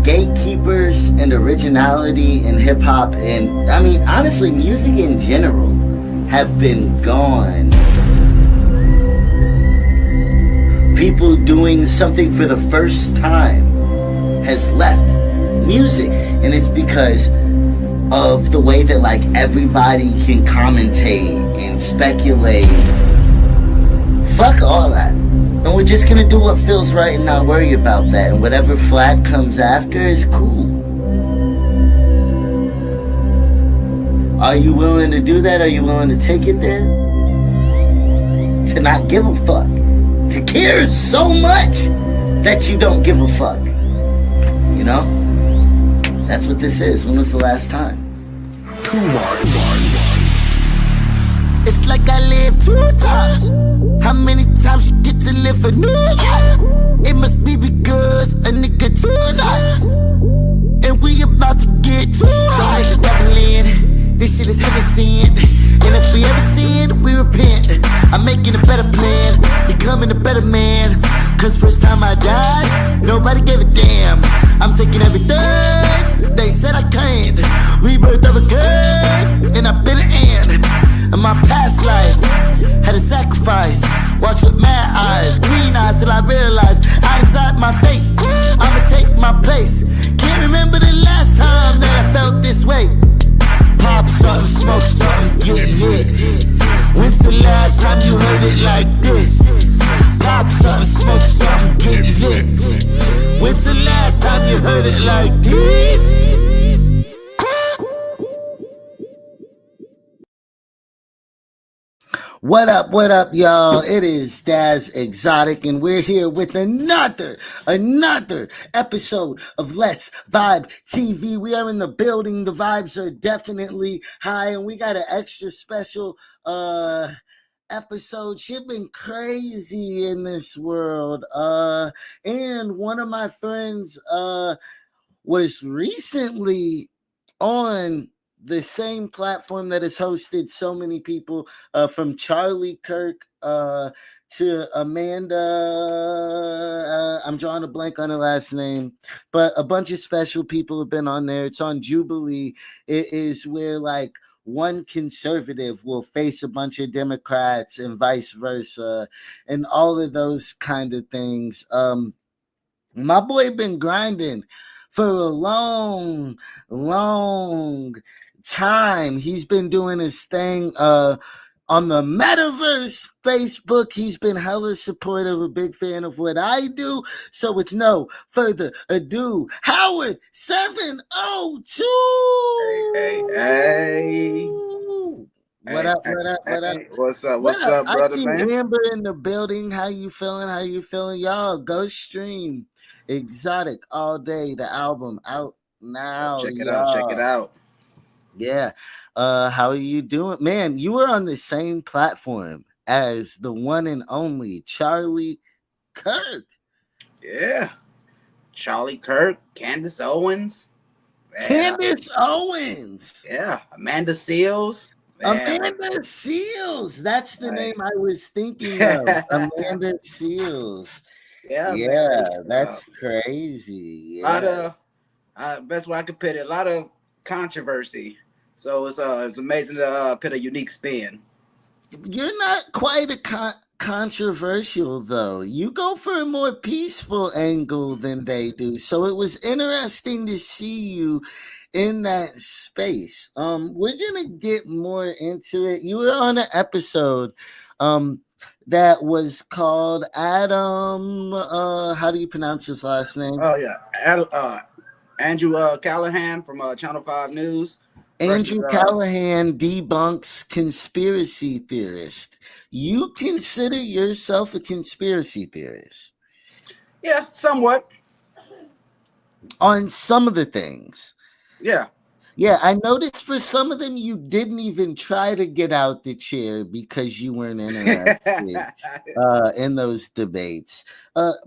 gatekeepers and originality in hip hop, and I mean honestly music in general, have been gone. People doing something for the first time has left music, and it's because of the way that like everybody can commentate and speculate. Fuck all that. And we're just gonna do what feels right and not worry about that. And whatever flag comes after is cool. Are you willing to do that? Are you willing to take it there? To not give a fuck. To care so much that you don't give a fuck. You know? That's what this is. When was the last time? It's like I live 2 times. How many times you get to live a new life? It must be because a nigga too nice. And we about to get too high. Don't let the devil in. This shit is heaven sent. And if we ever sin, we repent. I'm making a better plan, becoming a better man. Cause first time I died, nobody gave a damn. I'm taking everything they said I can't. Rebirth of a gun, and I've been an ant. In my past life, had a sacrifice. Watch with mad eyes, green eyes till I realize I decide my fate. I'ma take my place. Can't remember the last time that I felt this way. Pop something, smoke something, get lit. When's the last time you heard it like this? Pop something, smoke something, get lit. When's the last time you heard it like this? What up, y'all? It is DaZ Exotic, and we're here with another episode of Let's Vibe TV. We are in the building. The vibes are definitely high, and we got an extra special episode. Shit been crazy in this world. And one of my friends was recently on the same platform that has hosted so many people, from Charlie Kirk to Amanda. I'm drawing a blank on her last name, but a bunch of special people have been on there. It's on Jubilee. It is where like one conservative will face a bunch of Democrats and vice versa, and all of those kind of things. My boy been grinding for a long time. He's been doing his thing on the metaverse Facebook. He's been hella supportive, a big fan of what I do. So with no further ado, Howard702. Hey. What up? What's up, brother, I see man? Amber in the building. How you feeling? Y'all, go stream Exotic all day. The album out now. Check it out. Yeah. How are you doing? Man, you were on the same platform as the one and only Charlie Kirk. Yeah. Charlie Kirk, Candace Owens. Yeah. Amanda Seals. Man. Amanda Seals. That's the name I was thinking of. Amanda Seals. Yeah, that's crazy. Yeah. A lot of, best way I could put it, a lot of controversy. So it's amazing to put a unique spin. You're not quite controversial, though. You go for a more peaceful angle than they do. So it was interesting to see you in that space. We're gonna get more into it. You were on an episode that was called Adam. How do you pronounce his last name? Oh yeah, Andrew Callahan from Channel 5 News. Andrew Callahan debunks conspiracy theorist. You consider yourself a conspiracy theorist? Yeah, somewhat. On some of the things. Yeah. Yeah, I noticed for some of them you didn't even try to get out the chair because you weren't interested in those debates.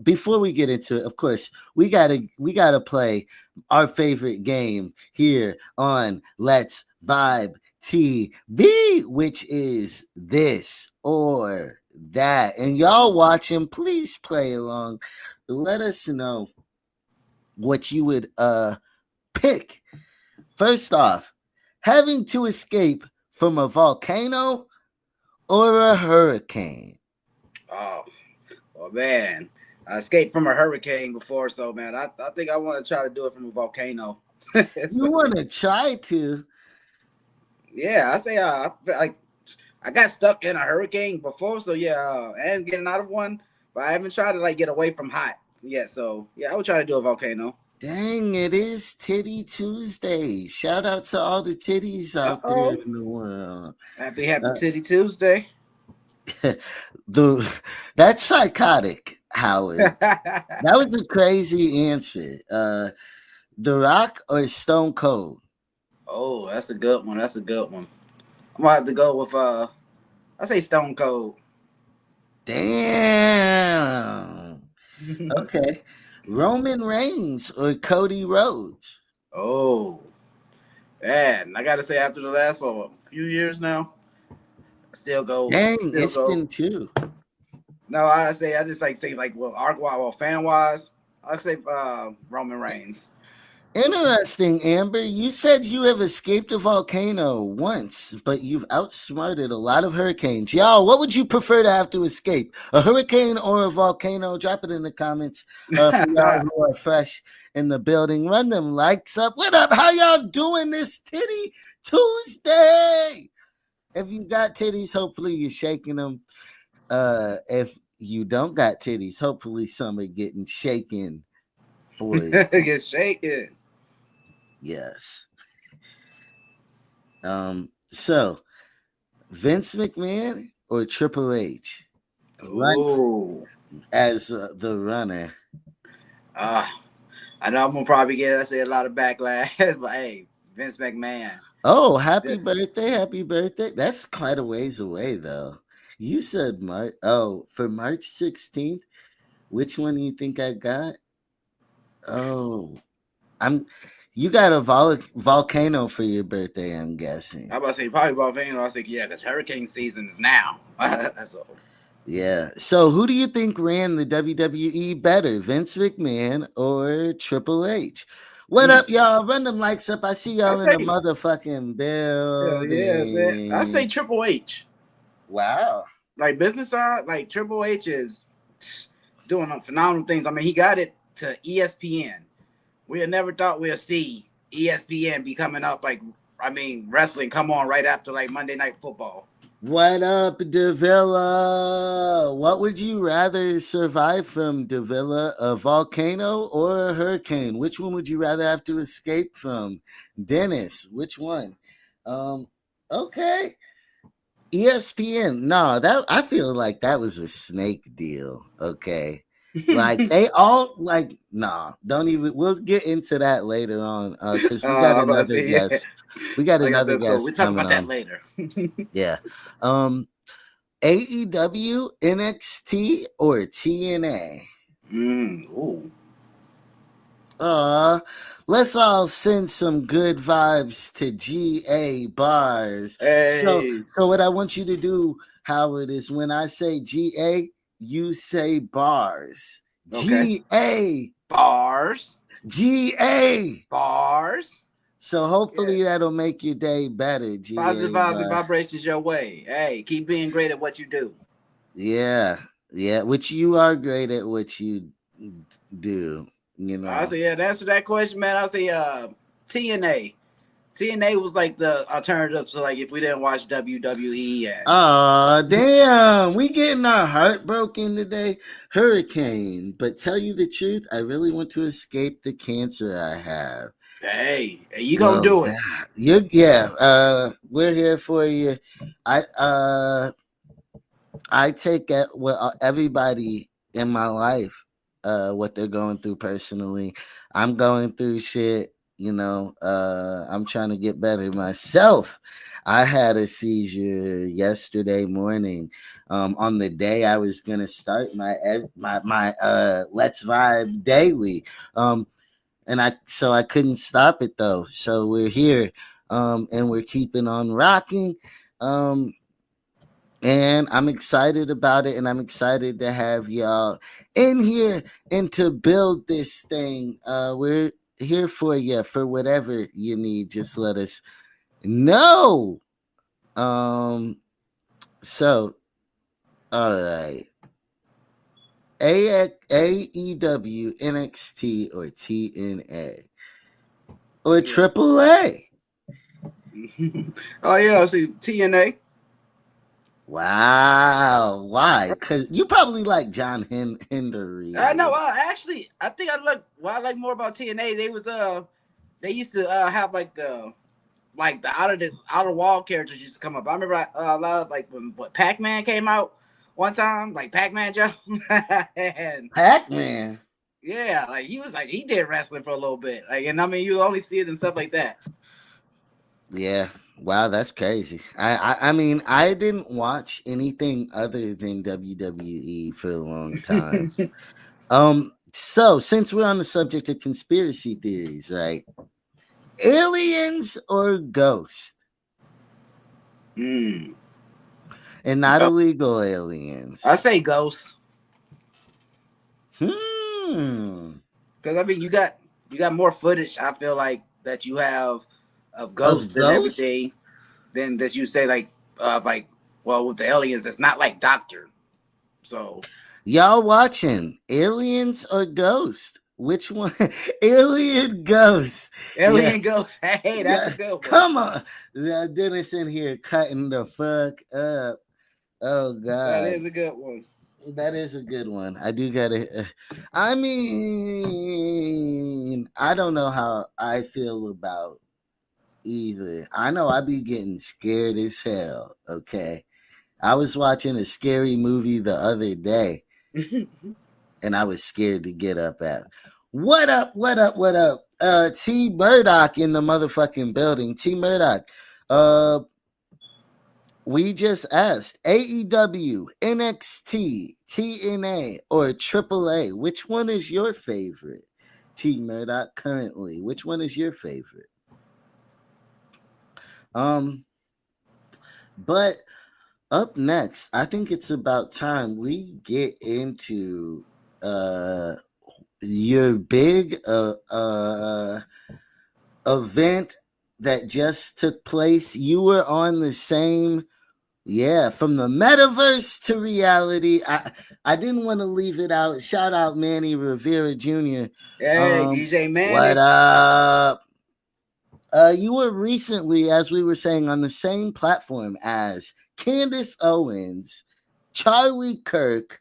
Before we get into it, of course, we gotta play our favorite game here on Let's Vibe TV, which is this or that. And y'all watching, please play along. Let us know what you would pick. First off, having to escape from a volcano or a hurricane. Oh, well, man, I escaped from a hurricane before, so man, I think I want to try to do it from a volcano. You So, want to try to? yeah, I say like I got stuck in a hurricane before, so yeah, and getting out of one, but I haven't tried to like get away from hot yet. So yeah, I would try to do a volcano. Dang, it is Titty Tuesday. Shout out to all the titties Uh out there oh, in the world. happy Uh, Titty Tuesday. that's psychotic, Howard. That was a crazy answer. The Rock or Stone Cold? Oh, that's a good one. That's a good one. I'm gonna have to go with I say Stone Cold. Damn. Okay. Roman Reigns or Cody Rhodes? Oh, man, I gotta say after the last a few years now, still go, Dang, still it's go. been two. No, I just like say like well fan wise, I say Roman Reigns. Interesting, Amber. You said you have escaped a volcano once, but you've outsmarted a lot of hurricanes. Y'all, what would you prefer to have to escape? A hurricane or a volcano? Drop it in the comments for y'all who are fresh in the building. Run them likes up. What up? How y'all doing this Titty Tuesday? If you got titties, hopefully you're shaking them. If you don't got titties, hopefully some are getting shaken for you. Get shaking. Yes. So Vince McMahon or Triple H Ooh. as the runner? I know I'm gonna probably get I say a lot of backlash, but hey, Vince McMahon. Oh, happy This birthday! Happy birthday! That's quite a ways away, though. You said March. Oh, for March 16th. Which one do you think I got? Oh, I'm. You got a volcano for your birthday, I'm guessing. I about to say probably volcano. I was like, yeah, because hurricane season is now. That's all. Yeah. So who do you think ran the WWE better, Vince McMahon or Triple H? What up, y'all? Run them likes up. I see I y'all in say, the motherfucking yeah, man. I say building. Triple H. Wow. Like business side, like Triple H is doing phenomenal things. I mean, he got it to ESPN. We had never thought we'd see ESPN be coming up like, I mean, wrestling come on right after like Monday Night Football. What up, Davila? What would you rather survive from, Davila? A volcano or a hurricane? Which one would you rather have to escape from? Dennis, which one? Okay. ESPN. No, that I feel like that was a snake deal. Okay. Like they all like nah, don't even we'll get into that later on. Because we got I'm about to another say, yeah. guest. We got Like I another said, so we guest talk coming about that on. later. Yeah. AEW, NXT, or TNA? Ooh. Let's all send some good vibes to GA Bars. So, Hey. so what I want you to do, Howard, is when I say GA, you say bars. Okay. GA. Bars. GA. Bars. So hopefully Yes. that'll make your day better, Positive GA vibes and Bars. vibrations your way. Hey, keep being great at what you do. Yeah. Yeah. Which you are great at what you do. You know. I say, yeah, to answer that question, man, I'll say TNA. TNA was like the alternative to like if we didn't watch WWE and Oh damn, we getting our heart broken today. Hurricane. But tell you the truth, I really want to escape the cancer I have. hey, you gonna Well, do it. we're here for you. I take everybody in my life, what they're going through personally. I'm going through shit, I'm trying to get better myself. I had a seizure yesterday morning, on the day I was gonna start my Let's Vibe daily. And I couldn't stop it though. So we're here, and we're keeping on rocking. And I'm excited about it, and I'm excited to have y'all in here and to build this thing. We're here for you for whatever you need. Just let us know. So all right. AEW, NXT, or TNA, or AAA. Oh yeah, I see TNA. Wow. Why? Because you probably like John Hendery. I know. Actually, I think I like. What I like more about TNA, they used to have like the outer wall characters used to come up. I remember a lot of like when Pac-Man came out one time, like Pac-Man Joe, and Pac-Man. yeah, like he did wrestling for a little bit, like, and I mean you only see it and stuff like that. Yeah. Wow, that's crazy. I mean, I didn't watch anything other than WWE for a long time. So since we're on the subject of conspiracy theories, right? Aliens or ghosts? Mm. And not illegal aliens. I say ghosts. Hmm. Because I mean you got more footage, I feel like, that you have of ghosts Of and ghosts? everything than that you say like well, with the aliens it's not like Doctor. So Y'all watching aliens or ghost? Which one? Alien ghost. Yeah. alien ghosts. Hey, that's a Yeah. good one. Come on. Dennis in here cutting the fuck up. Oh God. That is a good one. That is a good one. I do gotta. I mean, I don't know how I feel about either. I know I be getting scared as hell. Okay, I was watching a scary movie the other day, and I was scared to get up at. What up? What up? What up? T Murdoch in the motherfucking building. T Murdoch. We just asked AEW, NXT, TNA, or AAA. Which one is your favorite? T Murdoch currently. Which one is your favorite? But up next, I think it's about time we get into your big event that just took place. You were on the same. Yeah, from the metaverse to reality. I didn't want to leave it out. Shout out Manny Rivera Jr. Hey, DJ Manny. What up? You were recently, as we were saying, on the same platform as Candace Owens, Charlie Kirk,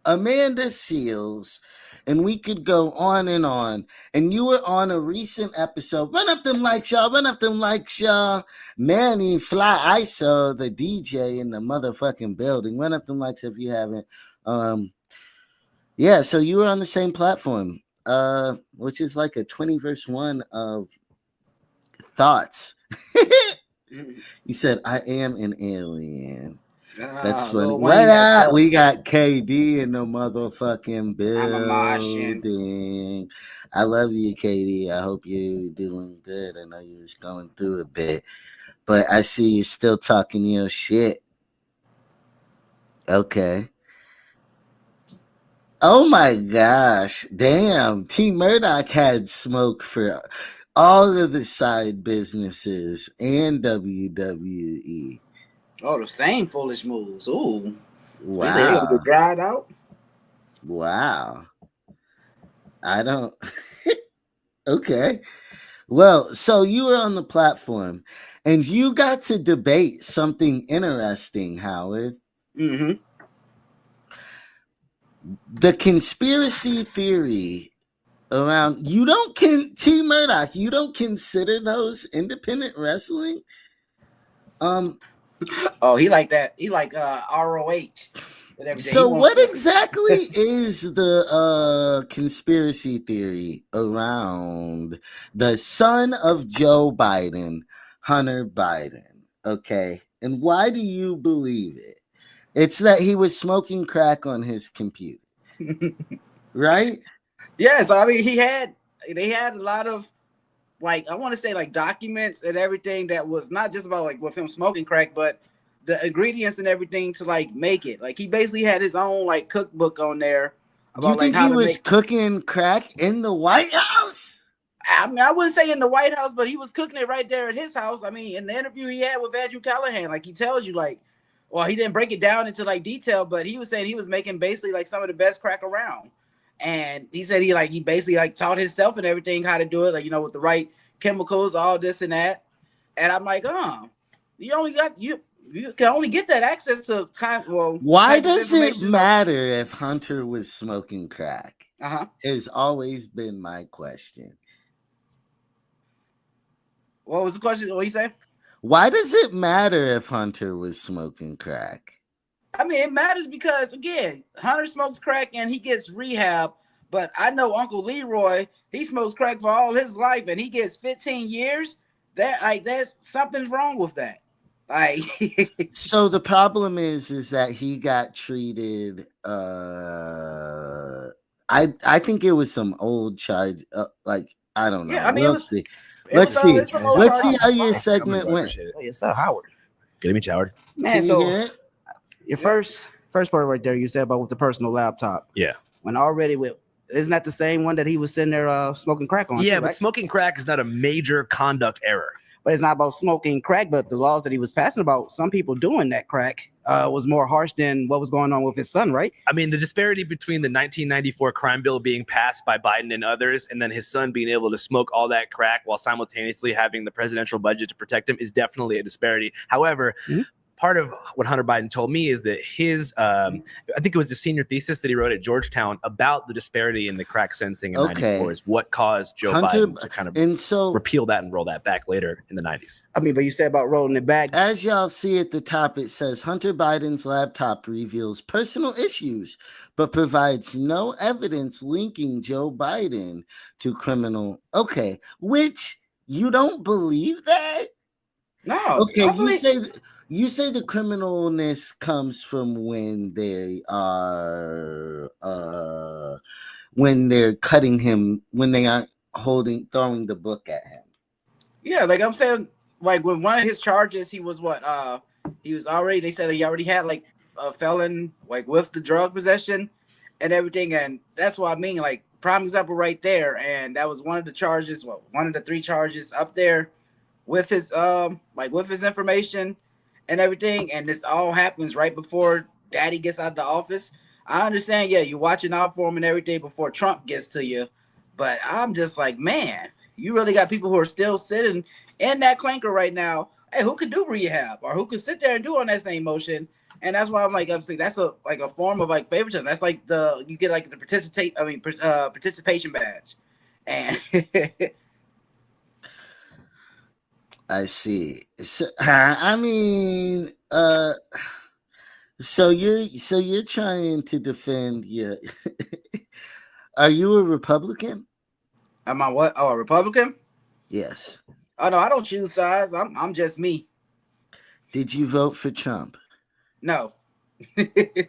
Amanda Seals, and we could go on and on. And you were on a recent episode. Run up them likes, y'all. Run up them likes, y'all. Manny Fly ISO, the DJ in the motherfucking building. Run up them likes if you haven't. Yeah, so you were on the same platform, which is like a 20 verse 1 of thoughts. You said, I am an alien. That's funny. What up? We got KD in the motherfucking building. I'm a Martian. I love you, KD. I hope you're doing good. I know you was going through a bit, but I see you still talking your shit. Okay. Oh my gosh. Damn. T Murdoch had smoke for all of the side businesses and WWE. Oh, the same foolish moves. Ooh. Wow. They gonna get dried out. Wow. I don't. Okay. Well, so you were on the platform and you got to debate something interesting, Howard. Mm-hmm. The conspiracy theory around T Murdoch, you don't consider those independent wrestling? Oh, he like that. He like ROH. So what exactly is the conspiracy theory around the son of Joe Biden, Hunter Biden? Okay. And why do you believe it? It's that he was smoking crack on his computer. Right? Yes, I mean they had a lot of, like, I want to say, like, documents and everything that was not just about like with him smoking crack, but the ingredients and everything to like make it. Like he basically had his own like cookbook on there Do you about think like how he to was make. cooking crack in the White House? I mean, I wouldn't say in the White House, but he was cooking it right there at his house. I mean, in the interview he had with Andrew Callahan, like he tells you, like, well, he didn't break it down into like detail, but he was saying he was making basically like some of the best crack around. And he said he basically like taught himself and everything how to do it, like, you know, with the right chemicals, all this and that. And I'm like, you can only get that access to Why does it matter if Hunter was smoking crack? Has always been my question. What was the question? What you say? Why does it matter if Hunter was smoking crack? I mean, it matters because, again, Hunter smokes crack and he gets rehab. But I know Uncle Leroy, he smokes crack for all his life and he gets 15 years. There's something's wrong with that. Like, so the problem is that he got treated. I think it was some old charge. Like, I don't know. Yeah, I mean, we'll see. Let's see. Let's see how your segment went. Oh, yes, sir, Howard. Good to meet you, Howard. Man, Can so you hear it? your first part right there, you said about with the personal laptop. Yeah. When already isn't that the same one that he was sitting there smoking crack on? Yeah, too, but right? smoking crack is not a major conduct error. But it's not about smoking crack, but the laws that he was passing about some people doing that crack was more harsh than what was going on with his son, right? I mean, the disparity between the 1994 crime bill being passed by Biden and others, and then his son being able to smoke all that crack while simultaneously having the presidential budget to protect him is definitely a disparity. However, part of what Hunter Biden told me is that his, I think it was the senior thesis that he wrote at Georgetown about the disparity in the crack sentencing in 94 is what caused Joe Biden to kind of repeal that and roll that back later in the 90s. I mean, but you said about rolling it back. As y'all see at the top, it says Hunter Biden's laptop reveals personal issues, but provides no evidence linking Joe Biden to criminal. Okay, which you don't believe that? No. Okay, you say the criminalness comes from when they are when they're cutting him, when they aren't throwing the book at him. Yeah, like I'm saying, like with one of his charges, he was they said he already had like a felon, like with the drug possession and everything, and that's what I mean, like prime example right there. And that was one of the charges, one of the 3 charges up there with his with his information and everything, and this all happens right before Daddy gets out of the office. I understand, yeah, you're watching out for him and everything before Trump gets to you, but I'm just like, man, you really got people who are still sitting in that clanker right now. Hey, who could do rehab or who could sit there and do on that same motion? And that's why I'm saying that's a form of like favoritism. That's like you get like the participation badge, and I see. So, I mean, so you're trying to defend your. Are you a Republican? Am I what? Oh, a Republican? Yes. Oh no, I don't choose sides. I'm just me. Did you vote for Trump? No.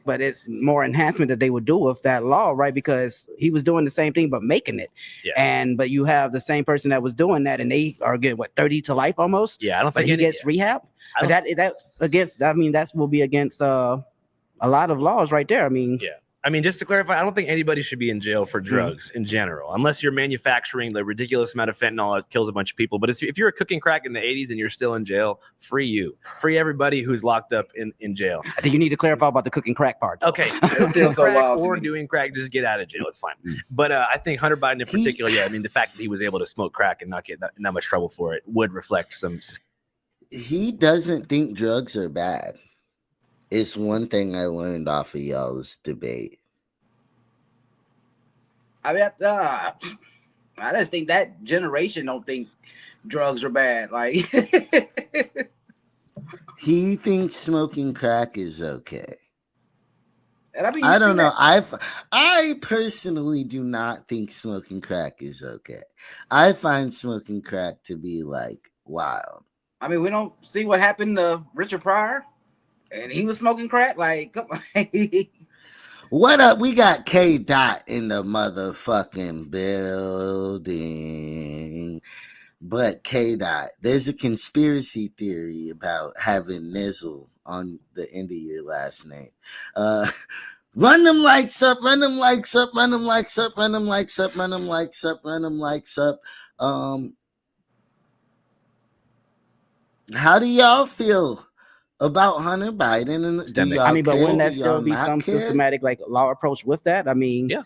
But it's more enhancement that they would do with that law, right? Because he was doing the same thing but making it. Yeah. But you have the same person that was doing that, and they are getting 30 to life almost. Yeah, I don't think he gets rehab. But that will be against a lot of laws right there. I mean, yeah. I mean, just to clarify, I don't think anybody should be in jail for drugs in general, unless you're manufacturing the ridiculous amount of fentanyl that kills a bunch of people. But if you're cooking crack in the 80s and you're still in jail, free you. Free everybody who's locked up in jail. I think you need to clarify about the cooking crack part, though. Okay. Still so wild or doing crack, just get out of jail. It's fine. But I think Hunter Biden in particular, I mean, the fact that he was able to smoke crack and not get that much trouble for it would reflect some. He doesn't think drugs are bad. It's one thing I learned off of y'all's debate. I mean, I just think that generation don't think drugs are bad. Like, he thinks smoking crack is okay. And I mean, I don't know. I personally do not think smoking crack is okay. I find smoking crack to be like wild. I mean, we don't see what happened to Richard Pryor, and he was smoking crack. Like, come on. What up? We got K Dot in the motherfucking building. But K-Dot, there's a conspiracy theory about having Nizzle on the end of your last name. Run them likes up, run them likes up, run them likes up, run them likes up, run them likes up, run them likes up. How do y'all feel about Hunter Biden? And do y'all I mean, but care? wouldn't that Do still y'all be not some care? systematic like law approach with that? I mean, Yeah.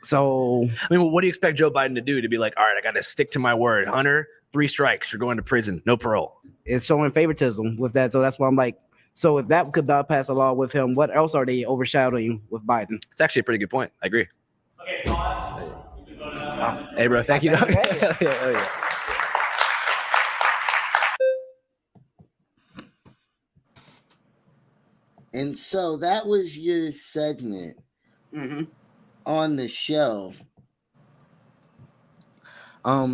So I mean, what do you expect Joe Biden to do? To be like, all right, I got to stick to my word. Hunter, 3 strikes, you're going to prison, no parole. it's showing favoritism with that. So that's why I'm like, so if that could bypass a law with him, what else are they overshadowing with Biden? It's actually a pretty good point. I agree. Okay, pause. Hey, bro, thank you. Yeah. And so that was your segment on the show. I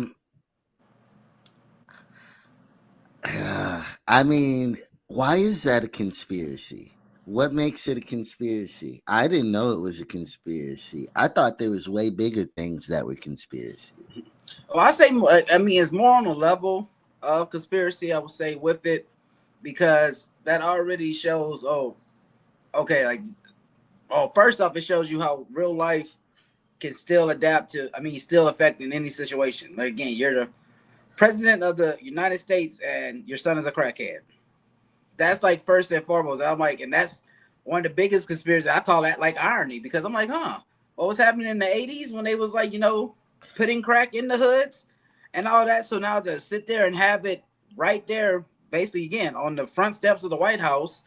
mean, why is that a conspiracy? What makes it a conspiracy? I didn't know it was a conspiracy. I thought there was way bigger things that were conspiracy. Well, I say, I mean, it's more on the level of conspiracy, I would say, with it, because that already shows, first off, it shows you how real life can still adapt to, still affect in any situation. Like, again, you're the president of the United States and your son is a crackhead. That's like first and foremost. I'm like, and that's one of the biggest conspiracies. I call that like irony, because I'm like, what was happening in the 80s when they was like, putting crack in the hoods and all that? So now to sit there and have it right there, basically, again, on the front steps of the White House,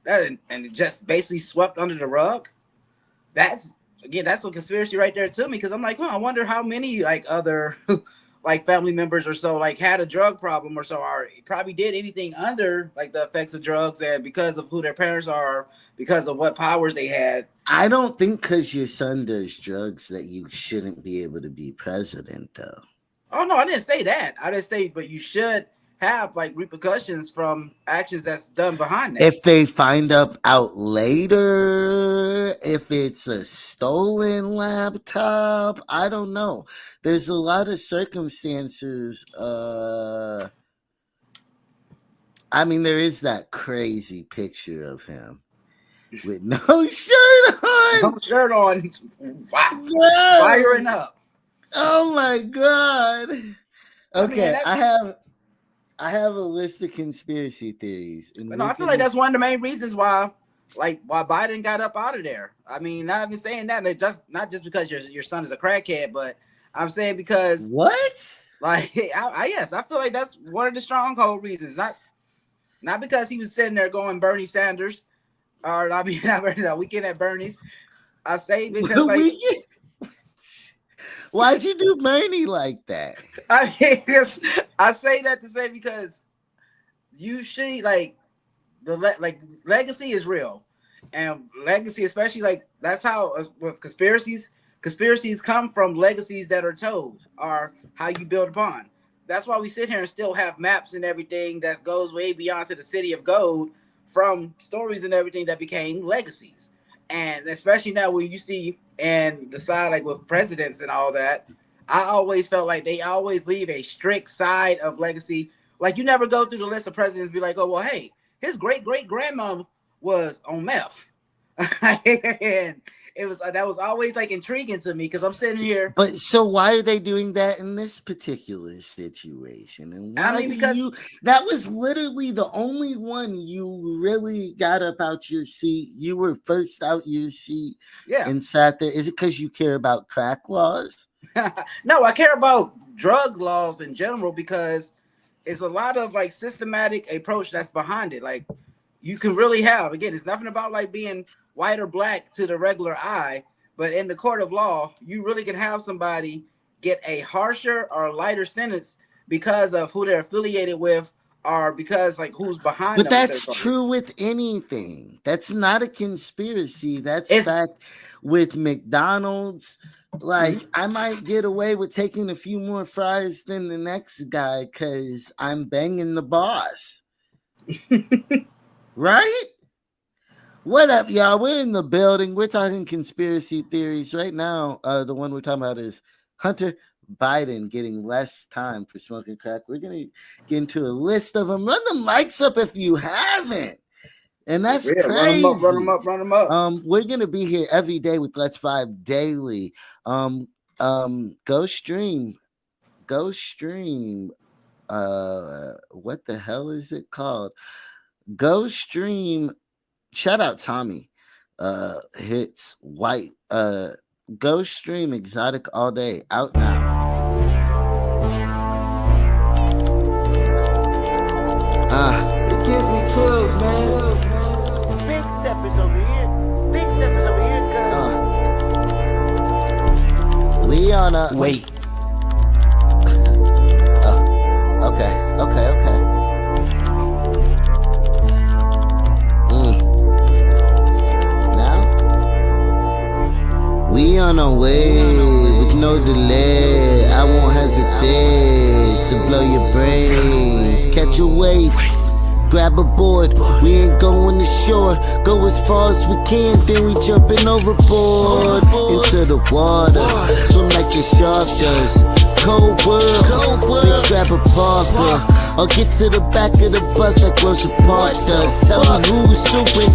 and it just basically swept under the rug. That's a conspiracy right there to me, because I'm like, I wonder how many like other like family members or so like had a drug problem or so, or probably did anything under like the effects of drugs, and because of who their parents are, because of what powers they had. I don't think because your son does drugs that you shouldn't be able to be president, though. Oh no, I didn't say that. I didn't say, but you should have like repercussions from actions that's done behind that. If they find out later, if it's a stolen laptop, I don't know. There's a lot of circumstances. There is that crazy picture of him with no shirt on. No shirt on, firing up. Oh my God. Okay, I have a list of conspiracy theories. But no, I feel like that's one of the main reasons why Biden got up out of there. I mean, not even saying that, not just because your son is a crackhead, but I'm saying because what? Like, yes, I feel like that's one of the stronghold reasons. Not because he was sitting there going Bernie Sanders, or not Bernie, Weekend at Bernie's. I say because like. Why'd you do Bernie like that? I say that to say because you should legacy is real, and legacy, especially like that's how with conspiracies come from legacies that are told, are how you build upon. That's why we sit here and still have maps and everything that goes way beyond to the city of gold from stories and everything that became legacies. And especially now when you see and decide like with presidents and all that, I always felt like they always leave a strict side of legacy. Like you never go through the list of presidents and be like, oh, well, hey, his great-great-grandma was on meth. And that was always like intriguing to me because I'm sitting here. But so why are they doing that in this particular situation? And why because that was literally the only one you really got up out your seat. You were first out your seat and sat there. Is it because you care about crack laws? No, I care about drug laws in general because it's a lot of like systematic approach that's behind it. Like you can really have, again, it's nothing about like being white or black to the regular eye, but in the court of law, you really can have somebody get a harsher or lighter sentence because of who they're affiliated with or because like who's behind them. But that's true with anything. That's not a conspiracy. That's fact with McDonald's. Like I might get away with taking a few more fries than the next guy because I'm banging the boss. Right? What up, y'all? We're in the building. We're talking conspiracy theories right now. The one we're talking about is Hunter Biden getting less time for smoking crack. We're gonna get into a list of them. Run the mics up if you haven't. And that's crazy. Run them up. We're gonna be here every day with Let's Vibe Daily. Go stream. What the hell is it called? Go stream. Shout out Tommy. Hits white. Go stream Exotic all day. Out now. It gives me chills, man. Big steppers over here. Leona. Wait. Okay. Now we on our way with no delay. I won't hesitate to blow your brains. Catch a wave. Grab a board, we ain't going to shore. Go as far as we can, then we jumping overboard into the water. Swim like your shark does. Cold world, bitch, grab a Parker. Or get to the back of the bus like Rosa Parks does. Tell me who's super,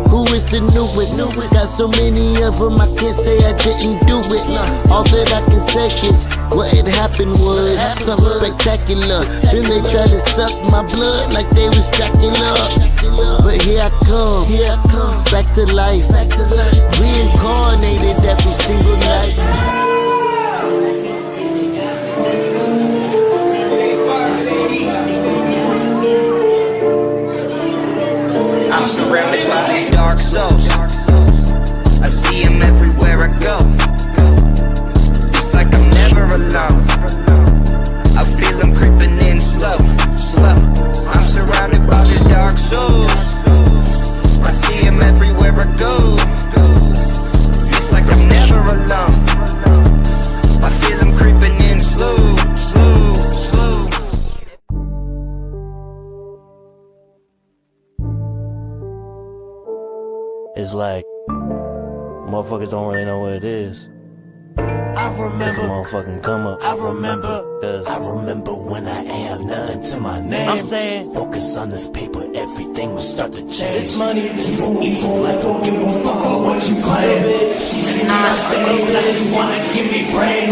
who is the newest. Got so many of them, I can't say I didn't do it. All that I can say is what had happened was something spectacular. Then they tried to suck my blood like they was Dracula. But here I come, back to life. Reincarnated every single night. I'm surrounded by these dark souls. I see them everywhere I go. It's like I'm never alone. I feel them creeping in slow. I'm surrounded by these dark souls. I see them everywhere I go. It's like I'm never alone. I feel them creeping in slow. It's like motherfuckers don't really know what it is. I remember, it's a motherfucking come up. I remember when I ain't have nothing to my name. I'm saying, focus on this paper, everything will start to change. This money, evil, like don't give a fuck on what you claim. She see me on stage, now she wanna give me brain.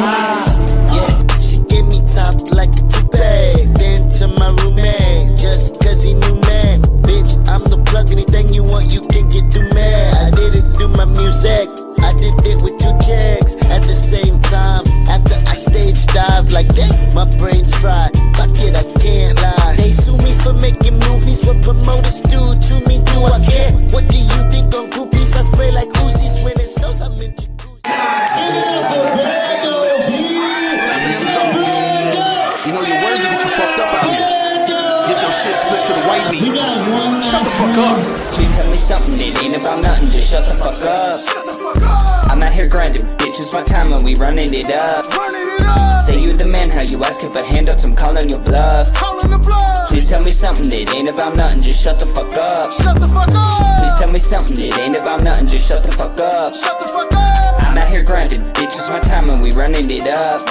Yeah, she gave me top like a toupee. Then to my roommate, just cause he knew me. Bitch, I'm the plug, anything you want, you can get through me. I did it through my music. I did it with 2 checks at the same time. After I stage dive like that, my brain's fried. Fuck it, I can't lie. They sue me for making movies. What promoters do to me, do I care? What do you think on groupies? I spray like Uzis when it snows. I'm in jacuzzi. You know your words will get you fucked up out here. Get your shit split to the white meat. Shut the fuck up. Please tell me something, it ain't about nothing, just shut the fuck up. I'm out here grinding, bitch, it's my time and we running it up. Say you the man, how you asking for handouts, I'm calling your bluff. Please tell me something, it ain't about nothing, just shut the fuck up. Please tell me something, it ain't about nothing, just shut the fuck up. I'm out here grinding, bitch, it's my time and we running it up.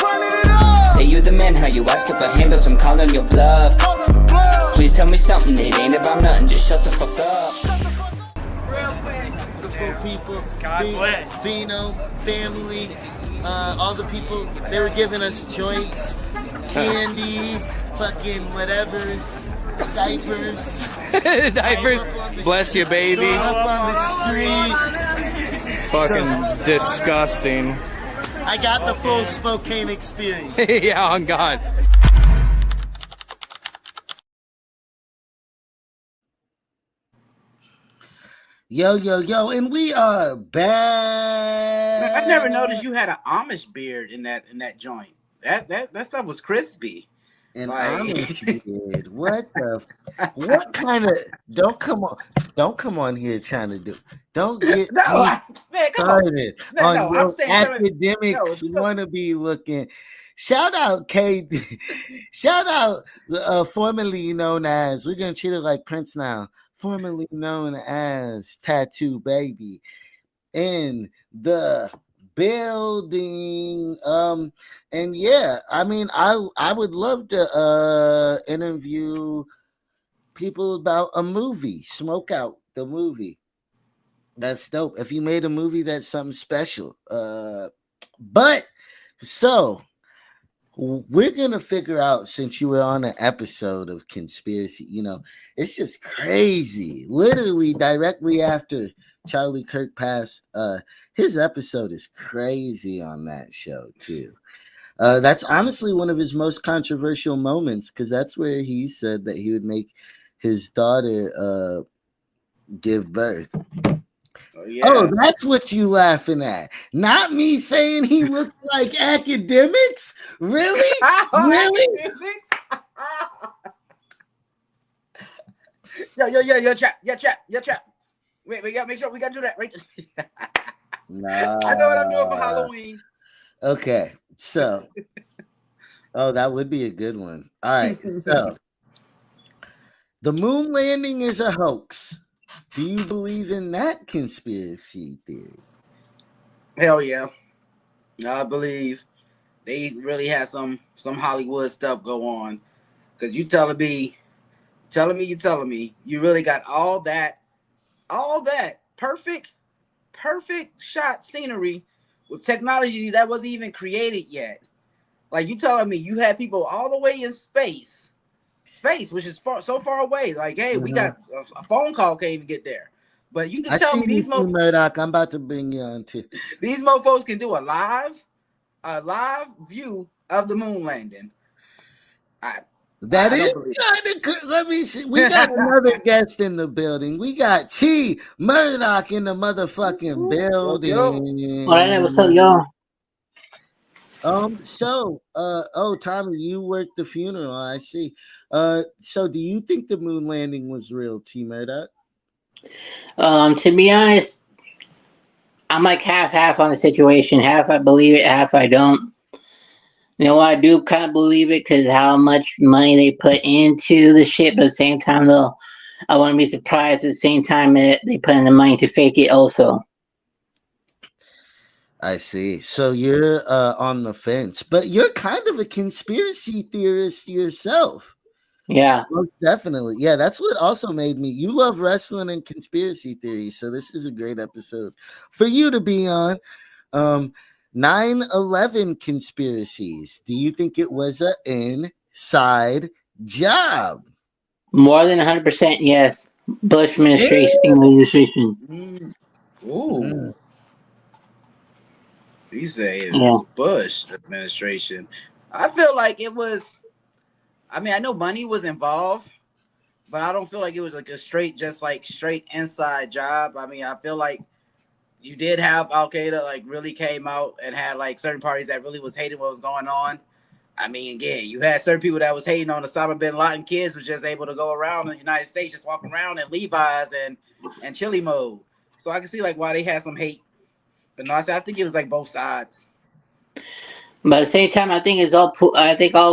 Say you the man, how you asking for handouts, I'm calling your bluff. Please tell me something, it ain't about nothing, just shut the fuck up. Beautiful people, God bless. Bino, family, all the people, they were giving us joints, candy, fucking whatever, diapers. Diapers. Bless you, babies. Up on the street. Fucking disgusting. I got the full Spokane experience. Yeah, on God. Yo, and we are back. I never noticed you had an Amish beard in that joint. That stuff was crispy. An Amish beard. What what kind of don't come on here trying to do. Don't get started on your academics wannabe looking. Shout out shout out formerly known as, we're gonna treat it like Prince now, formerly known as Tattoo Baby in the building. And yeah, I mean, I would love to interview people about a movie, Smoke Out the movie. That's dope. If you made a movie, that's something special. But so we're gonna figure out, since you were on an episode of Conspiracy, it's just crazy. Literally directly after Charlie Kirk passed, his episode is crazy on that show too. That's honestly one of his most controversial moments, because that's where he said that he would make his daughter give birth. Oh, yeah. Oh, that's what you laughing at. Not me saying he looks like academics. Really? Really? Yo, trap. Wait, we gotta make sure we gotta do that, right? Nah. I know what I'm doing for Halloween. Okay, so that would be a good one. All right, so the moon landing is a hoax. Do you believe in that conspiracy theory? Hell yeah. I believe they really had some Hollywood stuff go on. Cause you telling me you really got all that perfect shot scenery with technology that wasn't even created yet. Like, you telling me you had people all the way in space, which is so far away. Like, hey, we got a phone call can't even get there. But you can tell me these Murdoch. I'm about to bring you on too. These mofos can do a live view of the moon landing. That is kind of good. Let me see. We got another guest in the building. We got T Murdoch in the motherfucking building. All right, what's up, y'all? Tommy, you worked the funeral. I see. So do you think the moon landing was real, T Murdoch? To be honest, I'm like half on the situation. Half I believe it, half I don't. You know, I do kind of believe it because how much money they put into the shit, but at the same time, though, I wouldn't be surprised at the same time that they put in the money to fake it also. I see. So you're on the fence, but you're kind of a conspiracy theorist yourself. Yeah. Most definitely. Yeah, that's what also made me. You love wrestling and conspiracy theories, so this is a great episode for you to be on. 9/11 conspiracies. Do you think it was an inside job? More than 100%, yes. Bush administration. Ooh. You say it was Bush administration. I feel like it was. I mean, I know money was involved, but I don't feel like it was like a straight inside job. I mean, I feel like you did have Al Qaeda like really came out and had like certain parties that really was hating what was going on. I mean, again, you had certain people that was hating on Osama bin Laden kids was just able to go around the United States, just walking around in Levi's and chili mode. So I can see like why they had some hate. But no, I think it was like both sides. But at the same time, I think all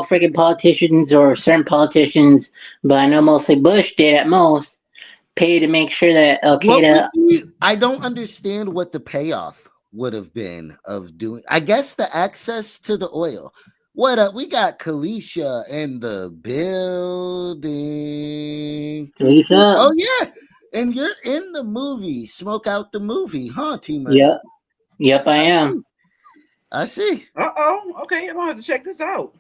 freaking politicians or certain politicians, but I know mostly Bush did at most, pay to make sure that Al Qaeda. I don't understand what the payoff would have been of doing. I guess the access to the oil. What up? We got Kalisha in the building. Kalisha? Oh yeah, and you're in the movie. Smoke Out the movie, huh, Team? Yep, I am. I see. Okay, I'm gonna have to check this out.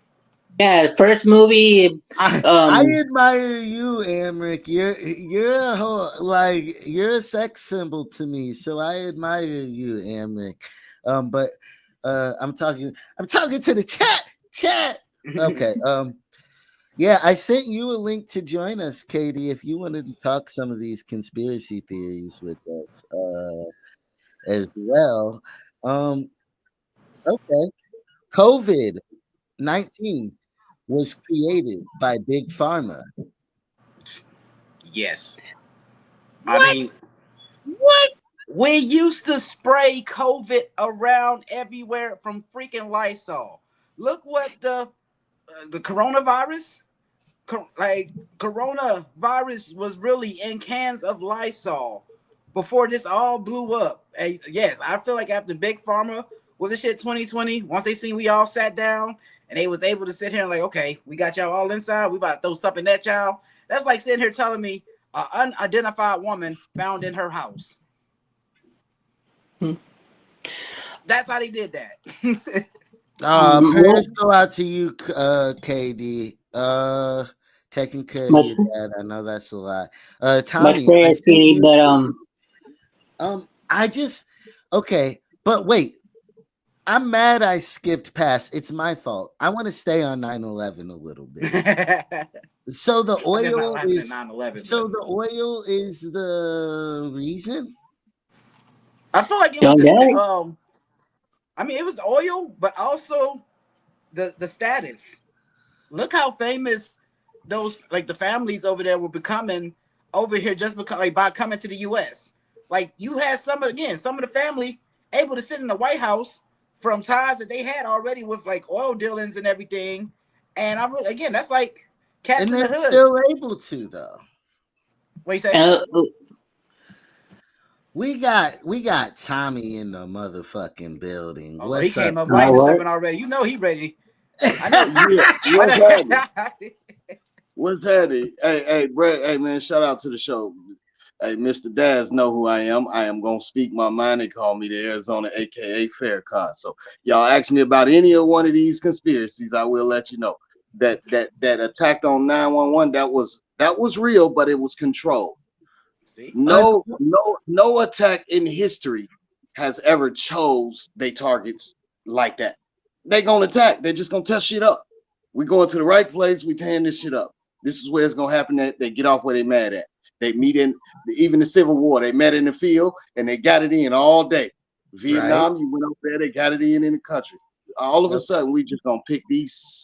Yeah, first movie. I admire you, Amric. You're a you're a sex symbol to me, so I admire you, Amric. But I'm talking to the chat. Okay. Yeah, I sent you a link to join us, Katie, if you wanted to talk some of these conspiracy theories with us as well. Okay. COVID-19 was created by Big Pharma. Yes. What? I mean, what? We used to spray COVID around everywhere from freaking Lysol. Look what the coronavirus was really in cans of Lysol before this all blew up. And yes, I feel like after Big Pharma with the shit 2020, once they seen we all sat down and they was able to sit here and like, okay, we got y'all all inside. We about to throw something at y'all. That's like sitting here telling me an unidentified woman found in her house. That's how they did that. Prayers go out to you, KD. Taking care of your dad. I know that's a lot. Tommy, I just okay, but wait. I'm mad I skipped past. It's my fault. I want to stay on 9/11 a little bit. So the oil is the oil is the reason. I feel like it was just, I mean, it was the oil, but also the status. Look how famous those like the families over there were becoming over here just because like by coming to the U.S. Like you had some of the family able to sit in the White House from ties that they had already with like oil dealings and everything. And I really, again, that's like cats in the hood. Still able to though. What you say? We got Tommy in the motherfucking building. Oh, he came up right already. You know he ready. I know. What's happening? Hey, Brett. Hey, man, shout out to the show. Hey, Mr. DaZ know who I am. I am gonna speak my mind. They call me the Arizona, aka Faircon. So y'all ask me about any of one of these conspiracies, I will let you know. That attack on 911, that was real, but it was controlled. See? No attack in history has ever chose their targets like that. They gonna attack. They're just gonna test shit up. We going to the right place. We tearing this shit up. This is where it's gonna happen. That they get off where they mad at. They meet in even the Civil War. They met in the field and they got it in all day. Vietnam, you went up there. They got it in the country. All of a sudden, we just gonna pick these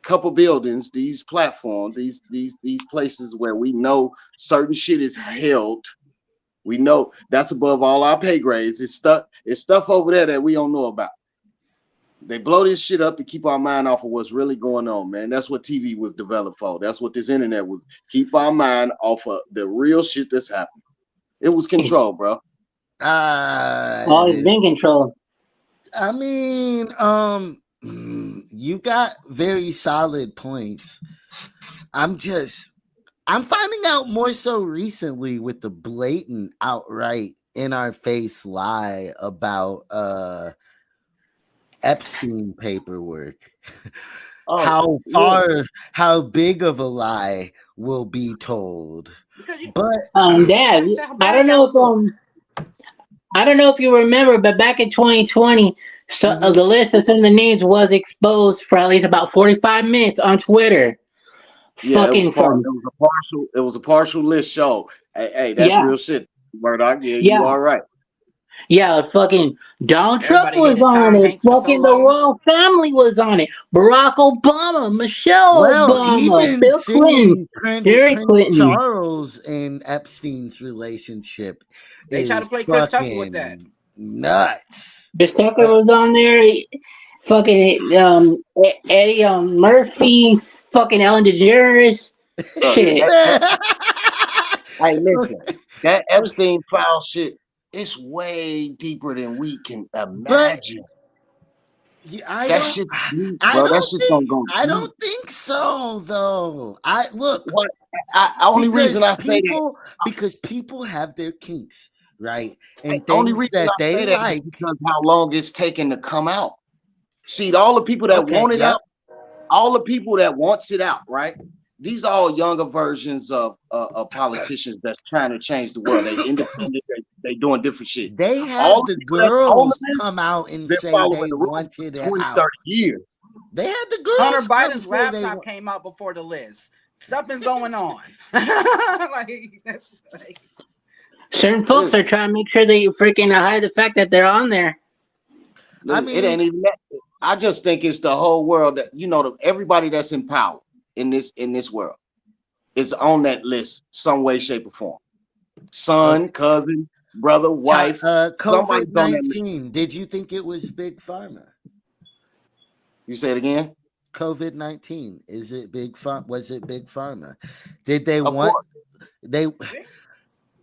couple buildings, these platforms, these places where we know certain shit is held. We know that's above all our pay grades. It's stuff over there that we don't know about. They blow this shit up to keep our mind off of what's really going on, man. That's what TV was developed for. That's what this internet was. Keep our mind off of the real shit that's happening. It was control, bro. Always been control. I mean, you got very solid points. I'm finding out more so recently with the blatant, outright, in our face lie about Epstein paperwork. How big of a lie will be told. But Dad, I don't know if you remember, but back in 2020, the list of some of the names was exposed for at least about 45 minutes on Twitter. Yeah, it was a partial list show. Hey, that's real shit, Murdoch. Yeah, you all right. Yeah, fucking Donald Trump was on it. Fucking the royal family was on it. Barack Obama, Michelle Obama, Bill Clinton, Prince Charles and Epstein's relationship. They try to play Chris Tucker with that. Nuts. Chris Tucker was on there. Fucking Eddie Murphy. Fucking Ellen DeGeneres. Shit. Hey, listen, that Epstein file shit. It's way deeper than we can imagine. I don't think so, though. Because people have their kinks, right? And things that they like because how long it's taken to come out. See, all the people that want it out, all the people that wants it out, right? These are all younger versions of politicians that's trying to change the world. They independent. They doing different shit. They had the girls come out and say they wanted it 20, out. 30 years. They had the girls. Hunter Biden's laptop came out before the list. Something's going on. Certain folks are trying to make sure they freaking hide the fact that they're on there. I mean, it ain't even that. I just think it's the whole world that everybody that's in power in this world is on that list some way, shape, or form. Son, cousin, brother, wife. COVID-19. Did you think it was Big Pharma? You say it again? COVID-19. Is it Big Pharma? Was it Big Pharma? Did they want?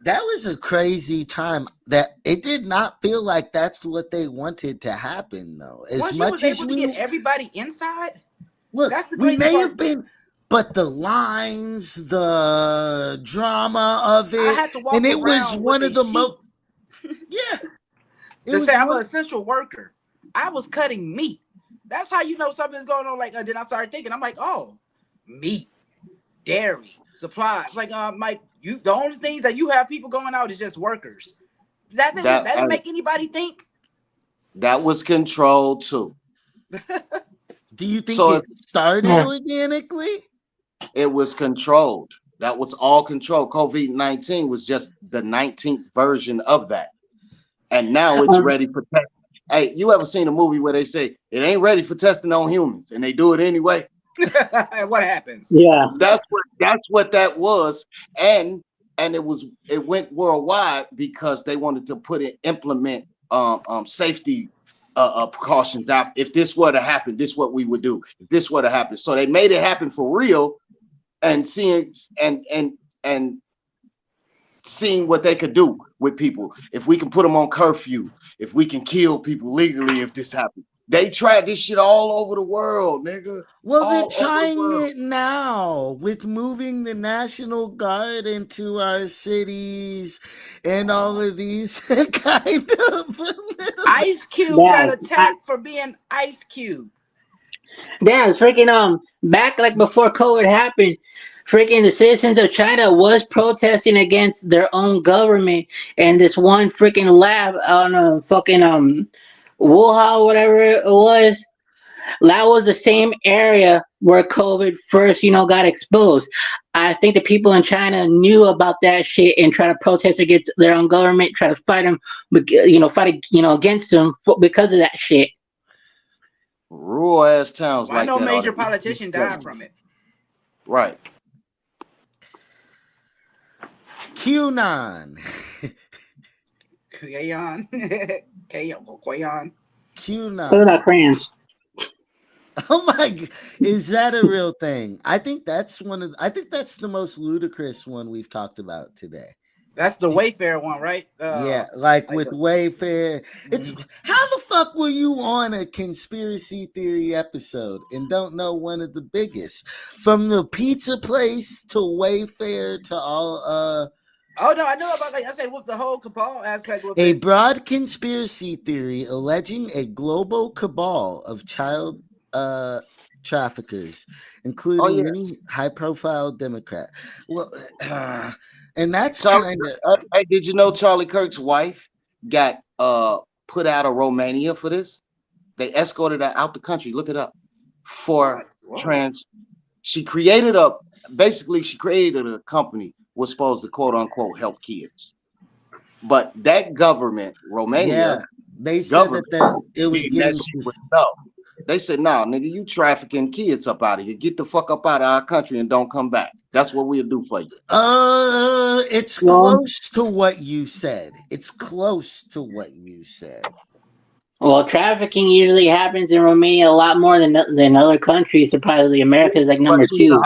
that was a crazy time. That it did not feel like that's what they wanted to happen, though. As Once you much was as able to get everybody inside, look, that's the we crazy may part. have been, but the lines, the drama of I it, had to walk and it was around one with of a the sheet most. Yeah, it to say was I'm an one. essential worker. I was cutting meat. That's how you know something's going on. Like, then I started thinking, I'm like, oh, meat, dairy, supplies. Like, you. The only things that you have people going out is just workers. That didn't make anybody think. That was controlled too. Do you think So it started organically? it was controlled. That was all controlled. COVID-19 was just the 19th version of that. And now it's ready for testing. Hey, you ever seen a movie where they say it ain't ready for testing on humans and they do it anyway? What happens? Yeah. That's what that was. And it went worldwide because they wanted to implement safety precautions out. If this were to happen, this is what we would do. If this were to happen. So they made it happen for real and seeing what they could do with people. If we can put them on curfew, if we can kill people legally, if this happens. They tried this shit all over the world, nigga. Well, all they're over trying the world. it now with moving the National Guard into our cities and all of these kind of. Ice Cube got attacked for being Ice Cube. Damn, freaking back like before COVID happened, freaking the citizens of China was protesting against their own government, and this one freaking lab on fucking Wuhan, whatever it was. That was the same area where COVID first, got exposed. I think the people in China knew about that shit and try to protest against their own government, try to fight them, against them because of that shit. Rural ass towns Why like no that. major politician died from it? Right. QAnon. QAnon. QAnon. Something about crayons. Oh my God. Is that a real thing? I think that's the most ludicrous one we've talked about today. That's the Wayfair one, right? Yeah, like with Wayfair. It's how the fuck were you on a conspiracy theory episode and don't know one of the biggest? From the pizza place to Wayfair to all Oh no, I know about I say with the whole cabal aspect. With a broad conspiracy theory alleging a global cabal of child traffickers, including many high-profile Democrats. Well, and that's kind of. Hey, did you know Charlie Kirk's wife got put out of Romania for this? They escorted her out the country. Look it up. For trans. She created a company was supposed to quote unquote help kids. But that government, Romania, they said that it was getting. They said, "Nah, nigga, you trafficking kids up out of here. Get the fuck up out of our country and don't come back. That's what we'll do for you." It's close to what you said. It's close to what you said. Well, trafficking usually happens in Romania a lot more than other countries. Surprisingly, America is like number 2.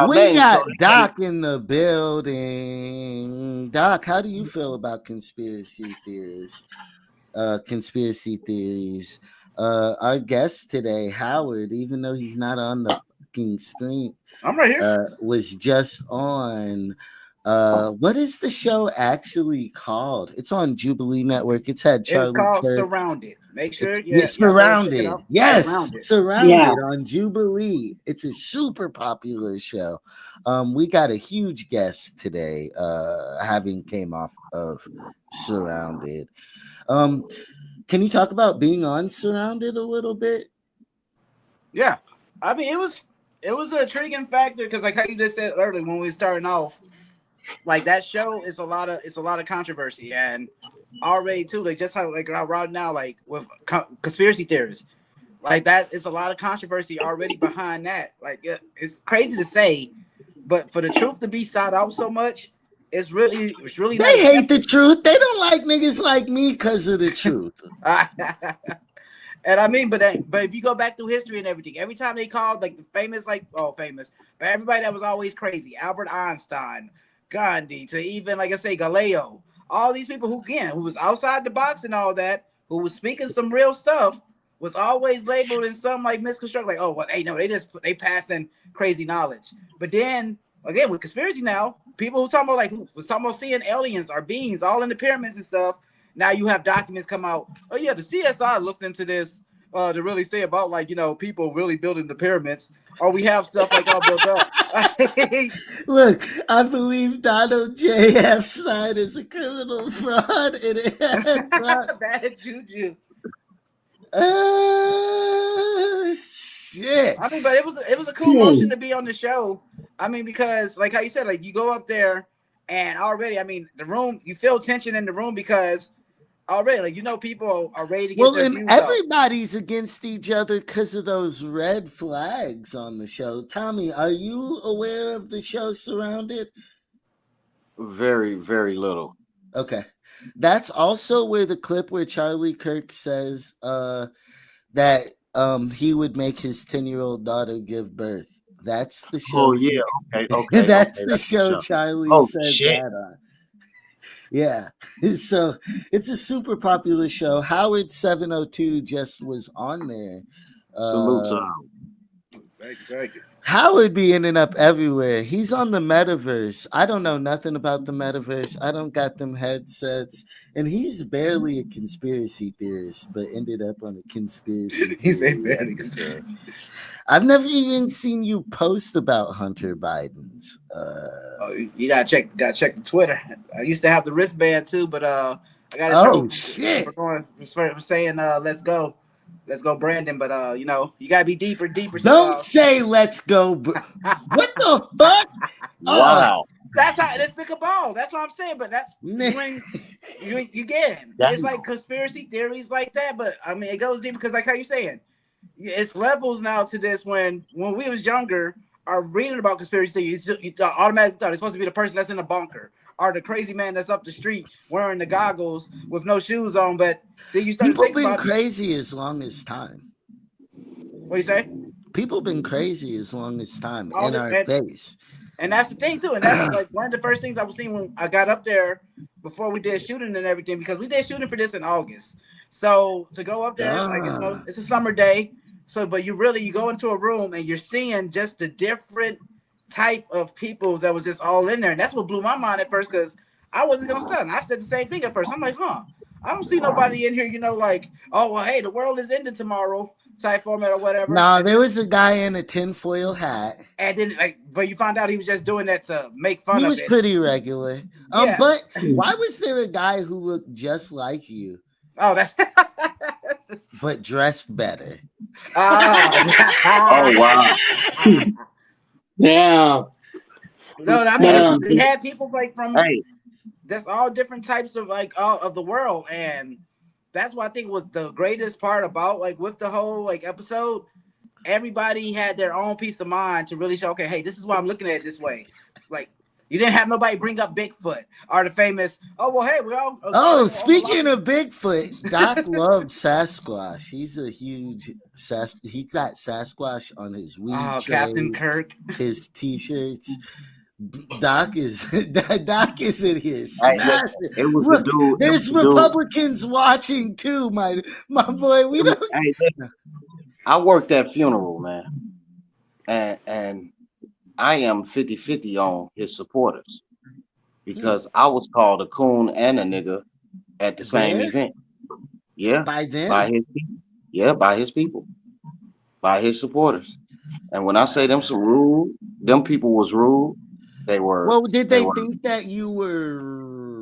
We got Doc in the building. Doc, how do you feel about conspiracy theories? Our guest today, Howard, even though he's not on the fucking screen, I'm right here. Was just on. What is the show actually called? It's on Jubilee Network. It's had Charlie. It's called Kirk. Surrounded. Make sure Surrounded. Yes, Surrounded Yeah. on Jubilee. It's a super popular show. We got a huge guest today. Having came off of Surrounded. Can you talk about being on Surrounded a little bit? Yeah, I mean it was an intriguing factor because like how you just said earlier when we were starting off, like that show is a lot of controversy and already too like just how like right now like with conspiracy theories, like that is a lot of controversy already behind that. Like it's crazy to say, but for the truth to be sought out so much. It's really they hate the truth. They don't like niggas like me because of the truth. And I mean, but if you go back through history and everything, every time they called like the famous, but everybody that was always crazy, Albert Einstein, Gandhi to even, like I say, Galeo. All these people who was outside the box and all that, who was speaking some real stuff, was always labeled in some like misconstruct, like, oh, well, hey, no, they passing crazy knowledge. But then again, with conspiracy now, people who talking about who was talking about seeing aliens or beings all in the pyramids and stuff. Now you have documents come out. Oh yeah, the CSI looked into this to really say about people really building the pyramids. Or we have stuff like all built up. Look, I believe Donald J. Epstein is a criminal fraud and it has bad juju. Shit. I mean, but it was a cool motion to be on the show. I mean, because like how you said, like you go up there and already, I mean, the room, you feel tension in the room because already, people are ready to get their views everybody's against each other because of those red flags on the show. Tommy, are you aware of the show Surrounded? Very, very little. Okay. That's also where the clip where Charlie Kirk says that he would make his 10-year-old daughter give birth. That's the show. Oh, yeah. Okay. That's the show Charlie said shit. that on. Yeah. So it's a super popular show. Howard702 just was on there. Salute to him. Thank you. Howard be ending up everywhere. He's on the metaverse. I don't know nothing about the metaverse. I don't got them headsets. And he's barely a conspiracy theorist, but ended up on a conspiracy. He's a barely conspiracy. I've never even seen you post about Hunter Biden's. You gotta check the Twitter. I used to have the wristband too, but I got. Oh shit! For saying let's go, Brandon. But you gotta be deeper. Don't say let's go. What the fuck? Wow. That's how it's the cabal. That's what I'm saying. But that's when you get him. It's like conspiracy theories like that. But I mean, it goes deeper because, like how you saying, it's levels now to this. When we was younger, are reading about conspiracy theories, you automatically thought it's supposed to be the person that's in the bunker or the crazy man that's up the street wearing the goggles with no shoes on. But then you start to think about crazy as long as time. What you say? People been crazy as long as time in our face. And that's the thing too. And that's like one of the first things I was seeing when I got up there before we did shooting and everything, because we did shooting for this in August. So to go up there, it's a summer day. So, but you go into a room and you're seeing just the different type of people that was just all in there. And that's what blew my mind at first, because I wasn't going to stun. I said the same thing at first. I'm like, I don't see nobody in here, like, oh, well, hey, the world is ending tomorrow type format or whatever. No, there was a guy in a tinfoil hat. And then, but you found out he was just doing that to make fun of it. He was pretty regular. But why was there a guy who looked just like you? Oh, that's... but dressed better. Oh wow. Yeah. No, I mean, they had people like from that's all different types of of the world, and that's what I think was the greatest part about with the whole episode. Everybody had their own peace of mind to really show, okay, hey, this is why I'm looking at it this way. You didn't have nobody bring up Bigfoot or the famous, oh, well, hey, we all. Speaking of Bigfoot, Doc loves Sasquatch. He's a huge he got Sasquatch on his weed trays, Captain Kirk, his t-shirts. Doc is in here. It was the dude. There's Republicans watching too, my boy. We don't. I worked at funeral, man, and I am 50-50 on his supporters because I was called a coon and a nigga at the same event. Yeah, by them, by his people. Yeah, by his people, by his supporters. And when I say them people was rude. They were. Well, did they think that you were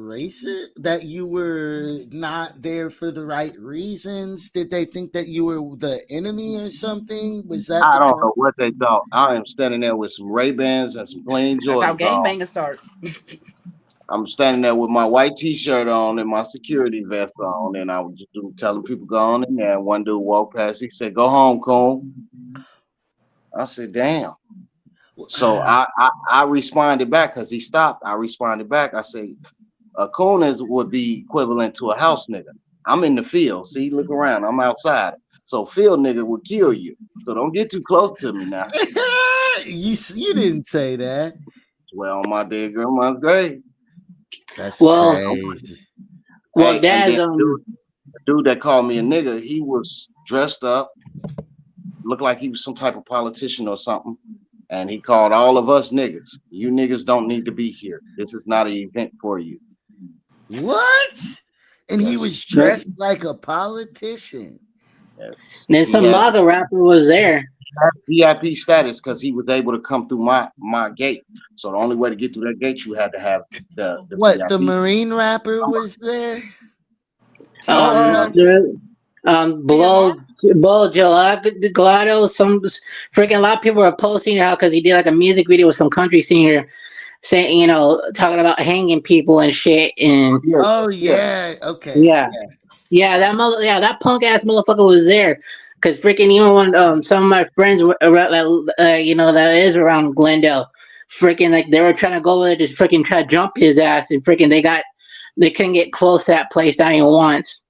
racist? That you were not there for the right reasons? Did they think that you were the enemy or something? Was that? I don't know what they thought. I am standing there with some Ray-Bans and some plain Jordans. That's how gangbanging starts. I'm standing there with my white T-shirt on and my security vest on, and I was just telling people go on in there. And one dude walked past. He said, "Go home, coon." I said, "Damn." So I responded back because he stopped. I responded back. I say, a coon would be equivalent to a house nigga. I'm in the field. See, look around. I'm outside. So field nigga would kill you. So don't get too close to me now. You didn't say that. Well, on my dead grandma's grave. That's Well, crazy. well, Hey, and Daz, then dude that called me a nigga, he was dressed up, looked like he was some type of politician or something, and he called all of us niggas. You niggas don't need to be here. This is not an event for you. What? And he was dressed like a politician. Yes. then He some had MAGA rapper was there. VIP status because he was able to come through my gate. So the only way to get through that gate, you had to have the What? VIP. The Marine rapper was there? Oh, Below Gelato, some freaking a lot of people are posting how because he did like a music video with some country singer saying, you know, talking about hanging people and shit. And Oh yeah. Okay. yeah, that punk ass motherfucker was there. Cause freaking even when some of my friends were around, you know, that is around Glendale, freaking like they were trying to go there to freaking try to jump his ass, and freaking they couldn't get close to that place not even once.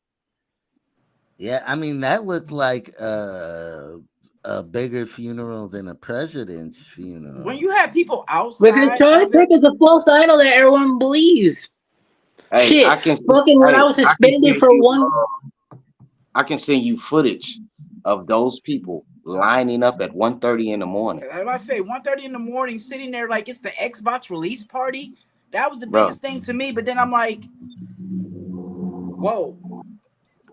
Yeah, I mean that looked like a bigger funeral than a president's funeral. when you have people Because outside Charlie of Kirk it, is a false idol that everyone believes. Hey, Shit, I can fucking when I was I can suspended send for you, one. I can send you footage of those people lining up at 1:30 in the morning. as I say, 1:30 in the morning, sitting there like it's the Xbox release party. That was the Bro. biggest thing to me. But then I'm like, whoa,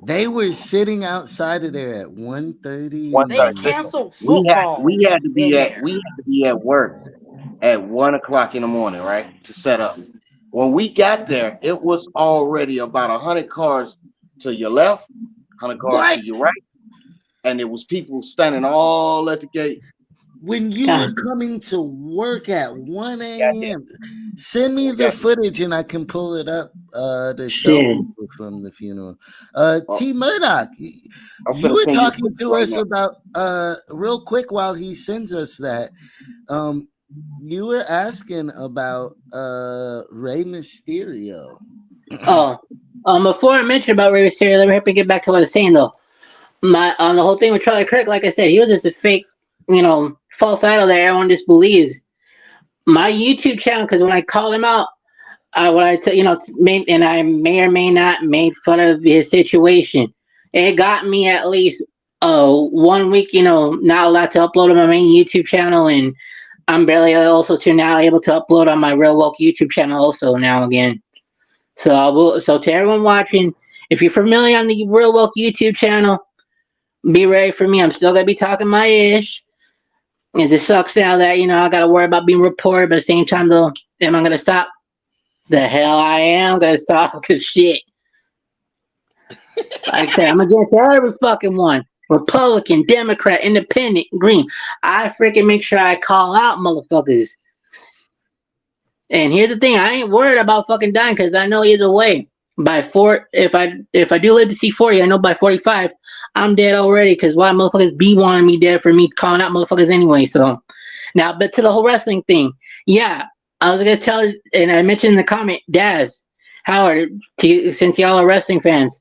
They were sitting outside of there at 1:30. they had 1:30. canceled We football. had to in be there. at work at 1 o'clock in the morning, right? To set up. When we got there, it was already about 100 cars to your left, 100 cars What? to your right, and it was people standing all at the gate. When you were coming to work at 1 a.m. Send me the footage and I can pull it up to show Shit. people from the funeral. T Murdoch, I'm you finna were send you talking footage to right us now. about real quick while he sends us that. You were asking about Rey Mysterio. Before I mentioned about Rey Mysterio, let me help me get back to what I was saying though. My on the whole thing with Charlie Kirk, like I said, he was just a fake, you know, false idol that everyone just believes. My YouTube channel, because when I called him out, you know, and I may or may not made fun of his situation. It got me at least 1 week, you know, not allowed to upload on my main YouTube channel, and I'm barely also to now able to upload on my Real Woke YouTube channel also now again. So to everyone watching, if you're familiar on the Real Woke YouTube channel, be ready for me. I'm still gonna be talking my ish. It just sucks now that, you know, I gotta worry about being reported, but at the same time though, am I gonna stop? The hell I am gonna stop, cause shit. Like I said, I'm against every fucking one. Republican, Democrat, Independent, Green. I freaking make sure I call out motherfuckers. And here's the thing, I ain't worried about fucking dying because I know either way. If I do live to see 40, I know by 45 I'm dead already. Because why motherfuckers be wanting me dead for me calling out motherfuckers anyway? So now, but to the whole wrestling thing, yeah, I was gonna tell, and I mentioned in the comment, DaZ, Howard, since y'all are wrestling fans,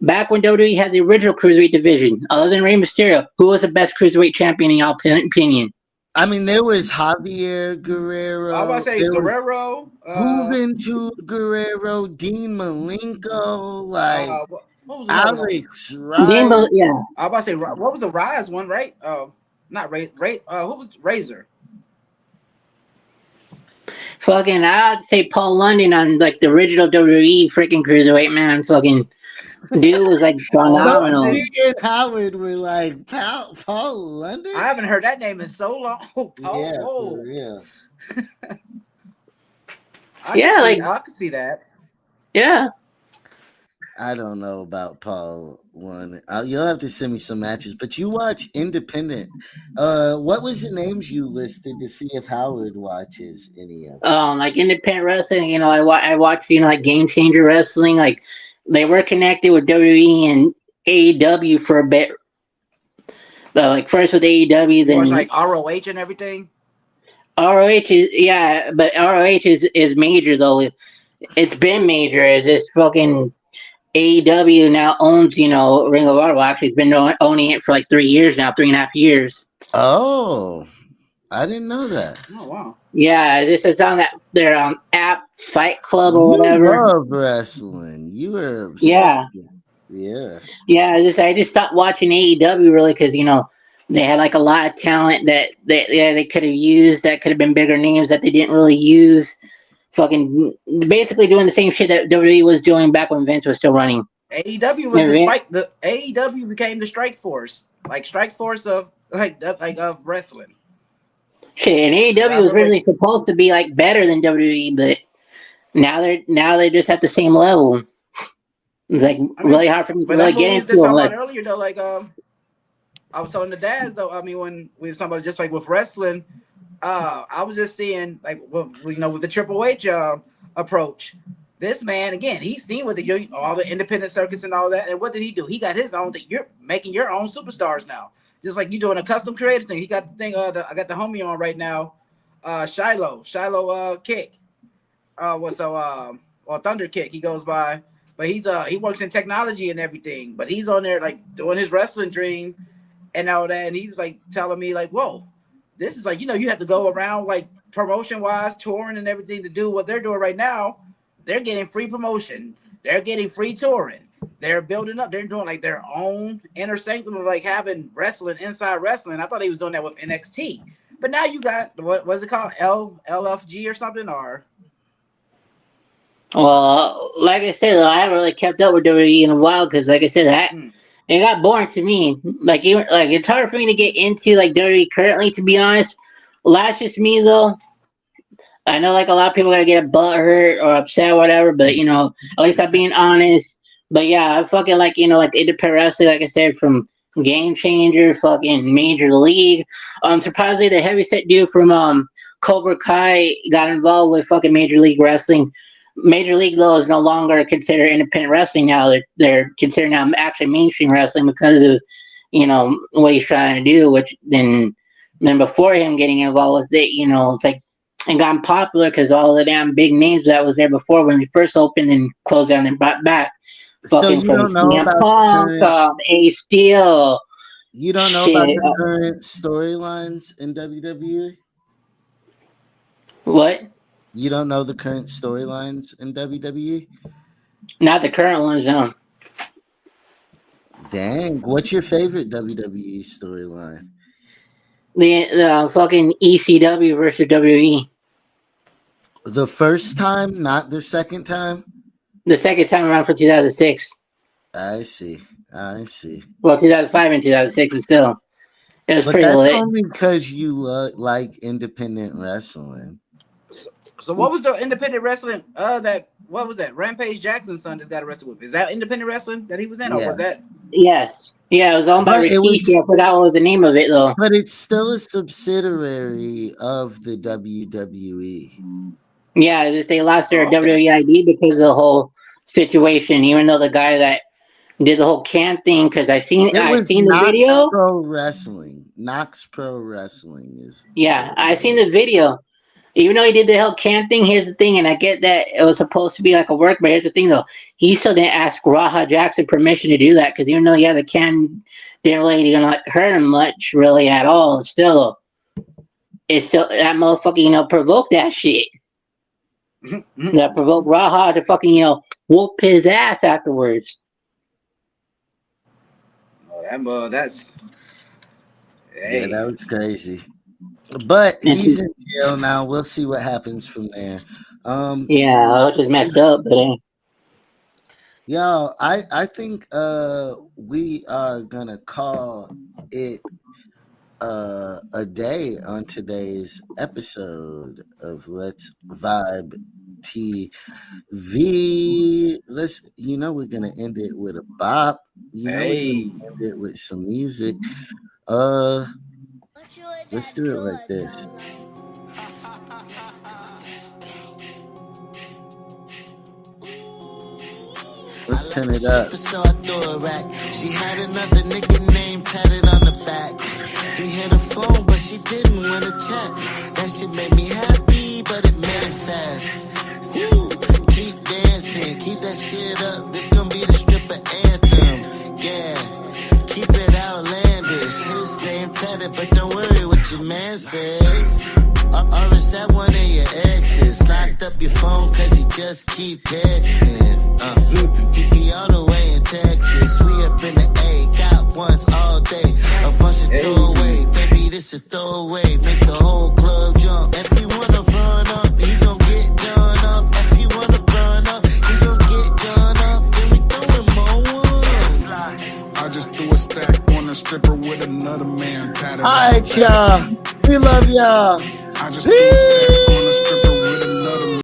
back when WWE had the original cruiserweight division, other than Rey Mysterio, who was the best cruiserweight champion in y'all opinion? I mean, there was Javier Guerrero. I was about to say there was Guerrero, Juventud Guerrero, Dean Malenko, like what was another one? Alex Wright. Yeah. I was about to say what was the Rise one, right? Not Ray. What was Razor? Fucking, I'd say Paul London on like the original WWE freaking cruiserweight, man. Fucking dude was like phenomenal. Me and Howard were like Paul London. I haven't heard that name in so long. Paul, Yeah, whoa. for real. I can see that. Yeah. I don't know about Paul London. You'll have to send me some matches, but you watch Independent. What was the names you listed to see if Howard watches any of it? Like independent wrestling, you know, I watched, you know, like Game Changer Wrestling. Like they were connected with WWE and AEW for a bit. But like first with AEW, then was like ROH and everything. ROH is but ROH is major though. It's been major. It's just fucking AEW now owns, you know, Ring of Honor. Well, actually, it's been owning it for like 3 years now, 3.5 years. Oh, I didn't know that. Oh wow. Yeah, it's on their app Fight Club or You whatever. love wrestling. You were obsessed. Yeah. Yeah. Yeah, I just stopped watching AEW really because they had like a lot of talent that they could have used, that could have been bigger names that they didn't really use. Fucking basically doing the same shit that WWE was doing back when Vince was still running. AEW was the AEW became the Strike Force of of wrestling. Shit, and AEW was originally supposed to be like better than WWE, but now they're just at the same level. It's like really hard for me to really get into. Talking about earlier though, like I was telling the DaZ though. I mean, when we were talking about just like with wrestling, I was just seeing like with the Triple H approach. This man again, he's seen with all the independent circuits and all that, and what did he do? He got his own thing. You're making your own superstars now, just like you doing a custom created thing. He got the thing. I got the homie on right now, Shiloh Kick, Thunder Kick. He goes by. But he works in technology and everything. But he's on there like doing his wrestling dream and all that. And he was like telling me like, whoa, this is like, you have to go around like promotion wise, touring and everything to do what they're doing right now. They're getting free promotion. They're getting free touring. They're building up. They're doing like their own inner sanctum of like having wrestling inside wrestling. I thought he was doing that with NXT. But now you got what's it called? LFG or something or. Well, like I said, I haven't really kept up with WWE in a while because, like I said, it got boring to me. Like it's hard for me to get into like WWE currently, to be honest. Well, that's just me though. I know like a lot of people gotta get a butt hurt or upset or whatever, but at least I'm being honest. But yeah, I fucking like independent wrestling, like I said, from Game Changer, fucking Major League. Surprisingly, the heavyset dude from Cobra Kai got involved with fucking Major League Wrestling. Major League though is no longer considered independent wrestling now. They're considered now actually mainstream wrestling because of what he's trying to do. Which then before him getting involved with it, it's like and gotten popular because all the damn big names that was there before when they first opened and closed down and brought back. Fucking So you don't know about Ace Steel. You don't know about the current storylines in WWE? What? You don't know the current storylines in WWE? Not the current ones, no. Dang, what's your favorite WWE storyline? The fucking ECW versus WWE. The first time, not the second time? The second time around for 2006. I see. Well, 2005 and 2006 was still. It was but pretty that's lit. Only because you like independent wrestling. So what was the independent wrestling? What was that? Rampage Jackson's son just got arrested with. Is that independent wrestling that he was in, or was that? Yes. Yeah, it was owned by Rikishi. I forgot what was the name of it though. But it's still a subsidiary of the WWE. Yeah, they lost their WWE ID because of the whole situation. Even though the guy that did the whole can thing, because I seen the video. Knox Pro Wrestling is. Yeah, I seen the video. Even though he did the whole can thing, here's the thing, and I get that it was supposed to be like a work, but here's the thing though, he still didn't ask Raha Jackson permission to do that because even though the can didn't really hurt him much really at all, it's still that motherfucker provoked that shit. That provoked Raha to fucking whoop his ass afterwards. Oh, that's yeah, that was crazy. But he's in jail now. We'll see what happens from there. Yeah, which is messed up, but yo, I think we are gonna call it a day on today's episode of Let's Vibe TV. We're gonna end it with a bop. We're gonna end it with some music. Let's do it like this. Let's turn it up. She had another nigga name tatted on the back. He hit a phone, but she didn't want to chat. That shit made me happy, but it made him sad. Woo. Keep dancing, keep that shit up. This gonna be the stripper anthem. Yeah, keep it outlandish. His name name tatted, but don't worry what your man says. Or is that one of your exes? Locked up your phone cause he just keep texting. He all the way in Texas. We up in the A, got ones all day. A bunch of throwaway, baby, this a throwaway. Make the whole club jump. If you wanna run up, he gon' get done up. If you wanna run up, he gon' get done up. Then we doing more ones. I just threw a stack on a stripper with another man tatted. All right, y'all. We love y'all. I just threw a stack